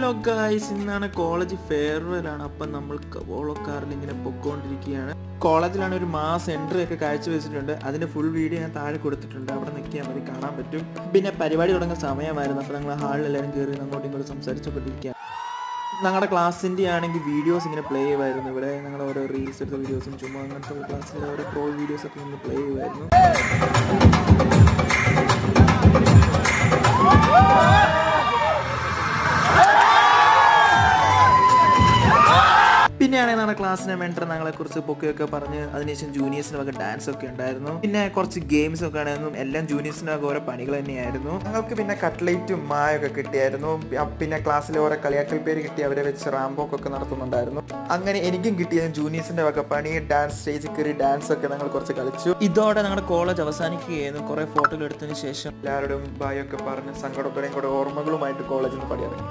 Hello guys, ഇന്നാണ് college farewell ആണ്. അപ്പം നമ്മൾ ഓളക്കാറിൽ ഇങ്ങനെ പൊക്കോണ്ടിരിക്കുകയാണ്. കോളേജിലാണ് ഒരു മാസ് എൻട്രി ഒക്കെ കാഴ്ചവെച്ചിട്ടുണ്ട്. അതിന്റെ ഫുൾ വീഡിയോ ഞാൻ താഴെ കൊടുത്തിട്ടുണ്ട്, അവിടെ നിൽക്കിയാൽ മതി, കാണാൻ പറ്റും. പിന്നെ പരിപാടി തുടങ്ങുന്ന സമയമായിരുന്നു. അപ്പോൾ ഞങ്ങൾ ഹാളിൽ എല്ലാവരും കയറി അങ്ങോട്ടും ഇങ്ങോട്ടും സംസാരിച്ചുകൊണ്ടിരിക്കുക. ഞങ്ങളുടെ ക്ലാസ്സിൻ്റെ ആണെങ്കിൽ വീഡിയോസ് ഇങ്ങനെ പ്ലേ ചെയ്യുമായിരുന്നു. ഇവിടെ ഞങ്ങൾ ഓരോ റീൽസ് എടുത്ത വീഡിയോസും ചുമ്മാ അങ്ങനത്തെ ക്ലാസ്സിലെ ഓരോ ട്രോൾ വീഡിയോസ് ഒക്കെ ഇങ്ങനെ പ്ലേ ചെയ്യുമായിരുന്നു. പിന്നെയാണെങ്കിൽ നമ്മുടെ ക്ലാസ്സിനെ മെൻറ്റർ ഞങ്ങളെക്കുറിച്ച് പൊക്കെയൊക്കെ പറഞ്ഞ് അതിനുശേഷം ജൂനിയേഴ്സിൻ്റെ വക ഡാൻസ് ഒക്കെ ഉണ്ടായിരുന്നു. പിന്നെ കുറച്ച് ഗെയിംസ് ഒക്കെ ആയിരുന്നു. എല്ലാം ജൂനിയേഴ്സിൻ്റെ വക ഓരോ പണികൾ തന്നെയായിരുന്നു. ഞങ്ങൾക്ക് പിന്നെ കട്ട്ലേറ്റും മായൊക്കെ കിട്ടിയായിരുന്നു. പിന്നെ ക്ലാസ്സിലെ ഓരോ കളിയാക്കൽ പേര് കിട്ടി അവരെ വെച്ച് റാംബോക്കൊക്കെ നടത്തുന്നുണ്ടായിരുന്നു. അങ്ങനെ എനിക്കും കിട്ടിയത് ജൂനിയേഴ്സിൻ്റെ വക പണി, ഡാൻസ് സ്റ്റേജിൽ കയറി ഡാൻസ് ഒക്കെ ഞങ്ങൾ കുറച്ച് കളിച്ചു. ഇതോടെ ഞങ്ങളുടെ കോളേജ് അവസാനിക്കുകയായിരുന്നു. കുറേ ഫോട്ടോകൾ എടുത്തതിന് ശേഷം എല്ലാവരോടും ബായൊക്കെ പറഞ്ഞ് സങ്കടത്തോടെയും കൂടെ ഓർമ്മകളുമായിട്ട് കോളേജിൽ നിന്ന് പടിയിറങ്ങി.